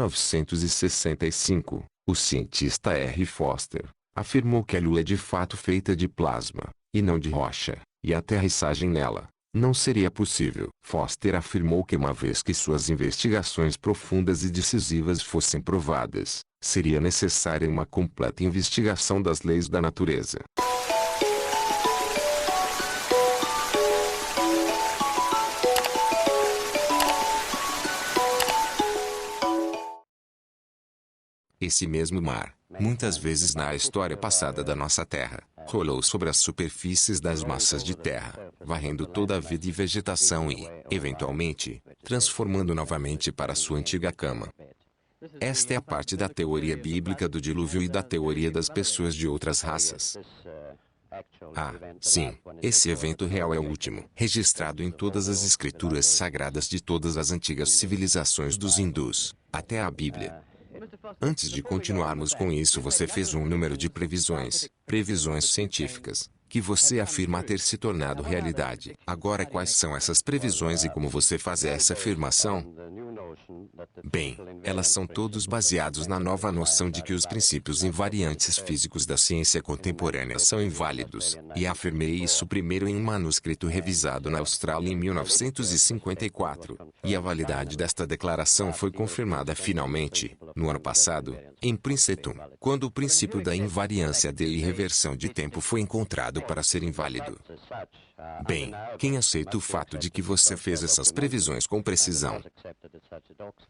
1965, o cientista R. Foster afirmou que a Lua é de fato feita de plasma, e não de rocha, e a aterrissagem nela não seria possível. Foster afirmou que uma vez que suas investigações profundas e decisivas fossem provadas, seria necessária uma completa investigação das leis da natureza. Esse mesmo mar, muitas vezes na história passada da nossa Terra, rolou sobre as superfícies das massas de terra, varrendo toda a vida e vegetação e, eventualmente, transformando novamente para sua antiga cama. Esta é a parte da teoria bíblica do dilúvio e da teoria das pessoas de outras raças. Ah, sim, esse evento real é o último, registrado em todas as escrituras sagradas de todas as antigas civilizações dos hindus, até a Bíblia. Antes de continuarmos com isso, você fez um número de previsões científicas, que você afirma ter se tornado realidade. Agora, quais são essas previsões e como você faz essa afirmação? Bem, elas são todos baseados na nova noção de que os princípios invariantes físicos da ciência contemporânea são inválidos, e afirmei isso primeiro em um manuscrito revisado na Austrália em 1954, e a validade desta declaração foi confirmada finalmente, no ano passado, em Princeton, quando o princípio da invariância de irreversão de tempo foi encontrado para ser inválido. Bem, quem aceita o fato de que você fez essas previsões com precisão?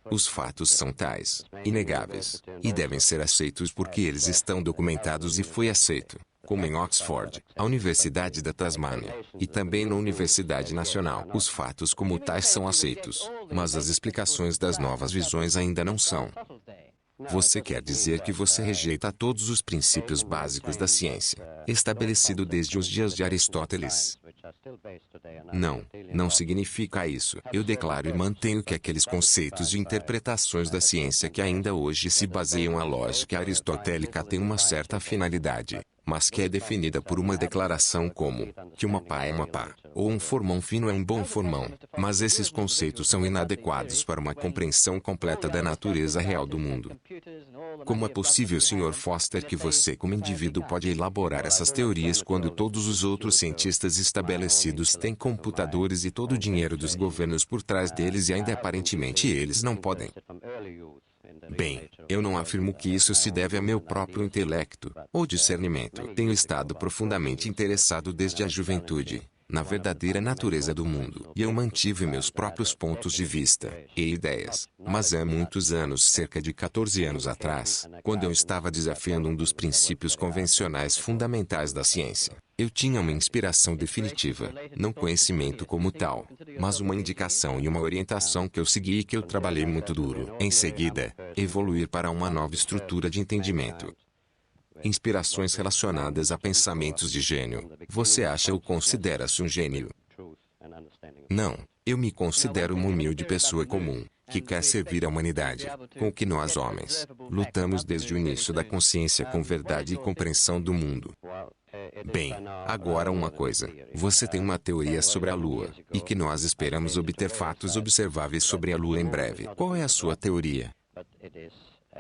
Os fatos são tais, inegáveis, e devem ser aceitos porque eles estão documentados e foi aceito, como em Oxford, a Universidade da Tasmânia, e também na Universidade Nacional. Os fatos como tais são aceitos, mas as explicações das novas visões ainda não são. Você quer dizer que você rejeita todos os princípios básicos da ciência, estabelecido desde os dias de Aristóteles? Não, não significa isso. Eu declaro e mantenho que aqueles conceitos e interpretações da ciência que ainda hoje se baseiam na lógica aristotélica têm uma certa finalidade, mas que é definida por uma declaração como que uma pá é uma pá, ou um formão fino é um bom formão, mas esses conceitos são inadequados para uma compreensão completa da natureza real do mundo. Como é possível, Sr. Foster, que você como indivíduo pode elaborar essas teorias quando todos os outros cientistas estabelecidos têm computadores e todo o dinheiro dos governos por trás deles e ainda aparentemente eles não podem? Bem, eu não afirmo que isso se deve a meu próprio intelecto ou discernimento. Tenho estado profundamente interessado desde a juventude na verdadeira natureza do mundo, e eu mantive meus próprios pontos de vista e ideias. Mas há muitos anos, cerca de 14 anos atrás, quando eu estava desafiando um dos princípios convencionais fundamentais da ciência, eu tinha uma inspiração definitiva, não conhecimento como tal, mas uma indicação e uma orientação que eu segui e que eu trabalhei muito duro. Em seguida, evoluir para uma nova estrutura de entendimento. Inspirações relacionadas a pensamentos de gênio. Você acha ou considera-se um gênio? Não, eu me considero uma humilde pessoa comum, que quer servir à humanidade, com o que nós homens lutamos desde o início da consciência com verdade e compreensão do mundo. Bem, agora uma coisa, você tem uma teoria sobre a Lua, e que nós esperamos obter fatos observáveis sobre a Lua em breve. Qual é a sua teoria?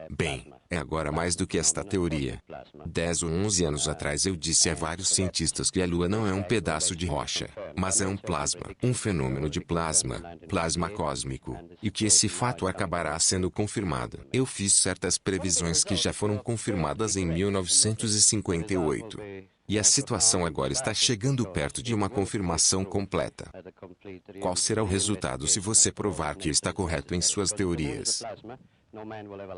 Bem, é agora mais do que esta teoria. 10 ou 11 anos atrás eu disse a vários cientistas que a Lua não é um pedaço de rocha, mas é um plasma, um fenômeno de plasma, plasma cósmico, e que esse fato acabará sendo confirmado. Eu fiz certas previsões que já foram confirmadas em 1958. E a situação agora está chegando perto de uma confirmação completa. Qual será o resultado se você provar que está correto em suas teorias?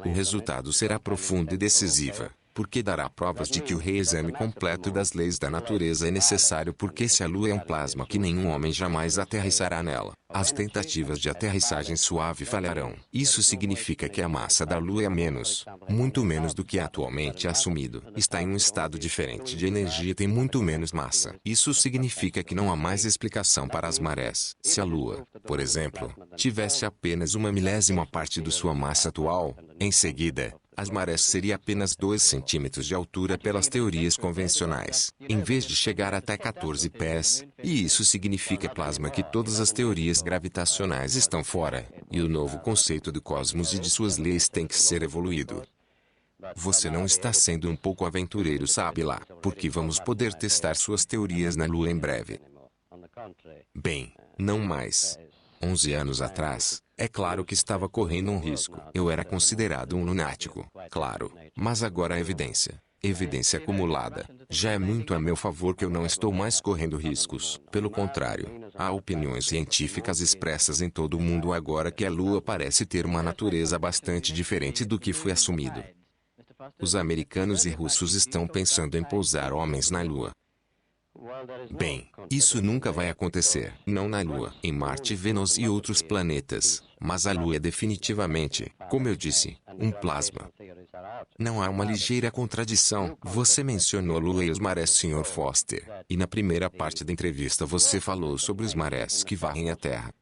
O resultado será profundo e decisivo, porque dará provas de que o reexame completo das leis da natureza é necessário, porque se a Lua é um plasma que nenhum homem jamais aterrissará nela, as tentativas de aterrissagem suave falharão. Isso significa que a massa da Lua é menos, muito menos do que é atualmente assumido. Está em um estado diferente de energia e tem muito menos massa. Isso significa que não há mais explicação para as marés. Se a Lua, por exemplo, tivesse apenas uma milésima parte de sua massa atual, em seguida, as marés seriam apenas 2 centímetros de altura pelas teorias convencionais, em vez de chegar até 14 pés, e isso significa plasma que todas as teorias gravitacionais estão fora, e o novo conceito do cosmos e de suas leis tem que ser evoluído. Você não está sendo um pouco aventureiro, sabe lá, porque vamos poder testar suas teorias na Lua em breve. Bem, não mais. 11 anos atrás, é claro que estava correndo um risco. Eu era considerado um lunático, claro, mas agora a evidência acumulada, já é muito a meu favor que eu não estou mais correndo riscos. Pelo contrário, há opiniões científicas expressas em todo o mundo agora que a Lua parece ter uma natureza bastante diferente do que foi assumido. Os americanos e russos estão pensando em pousar homens na Lua. Bem, isso nunca vai acontecer. Não na Lua, em Marte, Vênus e outros planetas. Mas a Lua é definitivamente, como eu disse, um plasma. Não há uma ligeira contradição. Você mencionou a Lua e os marés, Sr. Foster. E na primeira parte da entrevista você falou sobre os marés que varrem a Terra.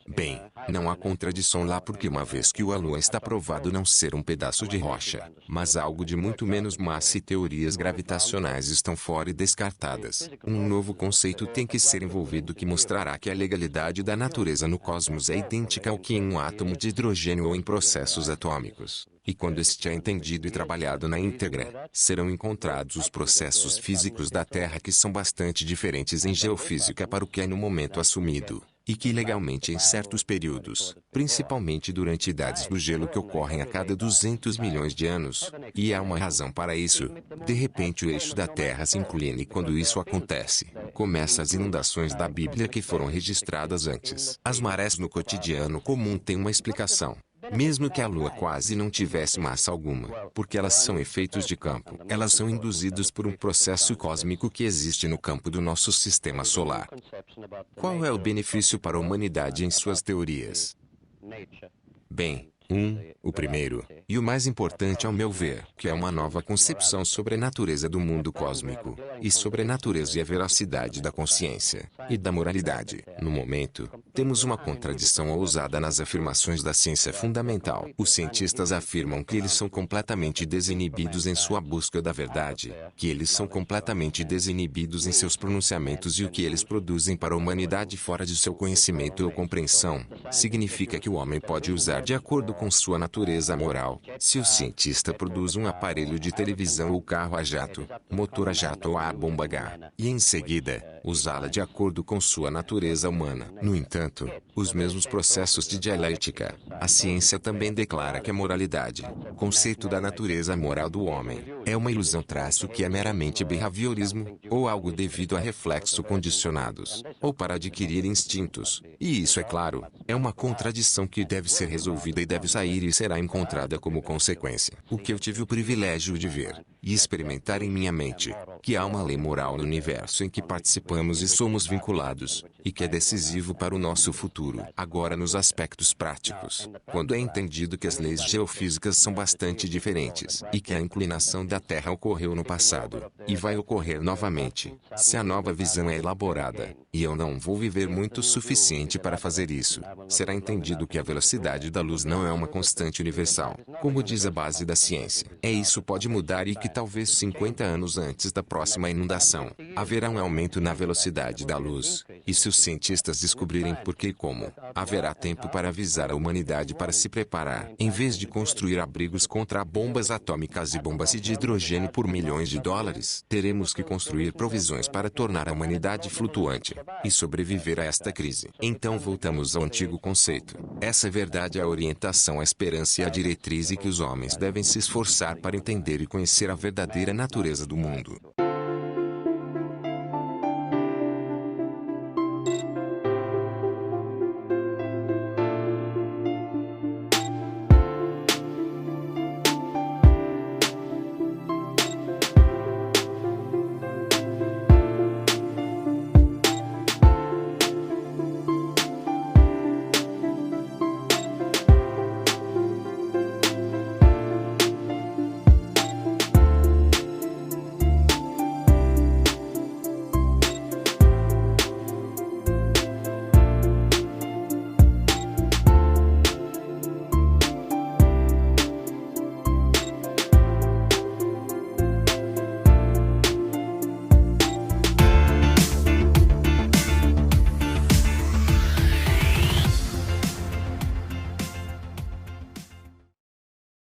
Bem, não há contradição lá porque uma vez que a Lua está provado não ser um pedaço de rocha, mas algo de muito menos massa e teorias gravitacionais estão fora e descartadas. Um novo conceito tem que ser envolvido que mostrará que a legalidade da natureza no cosmos é idêntica ao que em um átomo de hidrogênio ou em processos atômicos. E quando este é entendido e trabalhado na íntegra, serão encontrados os processos físicos da Terra que são bastante diferentes em geofísica para o que é no momento assumido, e que legalmente em certos períodos, principalmente durante idades do gelo que ocorrem a cada 200 milhões de anos, e há uma razão para isso, de repente o eixo da Terra se inclina e quando isso acontece, começam as inundações da Bíblia que foram registradas antes. As marés no cotidiano comum têm uma explicação. Mesmo que a Lua quase não tivesse massa alguma, porque elas são efeitos de campo, elas são induzidas por um processo cósmico que existe no campo do nosso sistema solar. Qual é o benefício para a humanidade em suas teorias? Bem, o primeiro, e o mais importante ao meu ver, que é uma nova concepção sobre a natureza do mundo cósmico, e sobre a natureza e a veracidade da consciência, e da moralidade. No momento, temos uma contradição ousada nas afirmações da ciência fundamental. Os cientistas afirmam que eles são completamente desinibidos em sua busca da verdade, que eles são completamente desinibidos em seus pronunciamentos e o que eles produzem para a humanidade fora de seu conhecimento ou compreensão, significa que o homem pode usar de acordo com sua natureza moral. Se o cientista produz um aparelho de televisão ou carro a jato, motor a jato ou a bomba H, e em seguida, usá-la de acordo com sua natureza humana. No entanto, os mesmos processos de dialética, a ciência também declara que a moralidade, conceito da natureza moral do homem, é uma ilusão traço que é meramente behaviorismo, ou algo devido a reflexos condicionados, ou para adquirir instintos. E isso, é claro, é uma contradição que deve ser resolvida e deve sair e será encontrada como consequência. O que eu tive o privilégio de ver e experimentar em minha mente, que há uma lei moral no universo em que participamos e somos vinculados, e que é decisivo para o nosso futuro. Agora nos aspectos práticos, quando é entendido que as leis geofísicas são bastante diferentes, e que a inclinação da Terra ocorreu no passado, e vai ocorrer novamente, se a nova visão é elaborada, e eu não vou viver muito o suficiente para fazer isso, será entendido que a velocidade da luz não é uma constante universal, como diz a base da ciência. Isso pode mudar e que talvez 50 anos antes da próxima inundação, haverá um aumento na velocidade da luz. E se os cientistas descobrirem por que e como, haverá tempo para avisar a humanidade para se preparar. Em vez de construir abrigos contra bombas atômicas e bombas de hidrogênio por milhões de dólares, teremos que construir provisões para tornar a humanidade flutuante e sobreviver a esta crise. Então voltamos ao antigo conceito. Essa verdade é a orientação, a esperança e a diretriz e que os homens devem se esforçar para entender e conhecer a verdadeira natureza do mundo.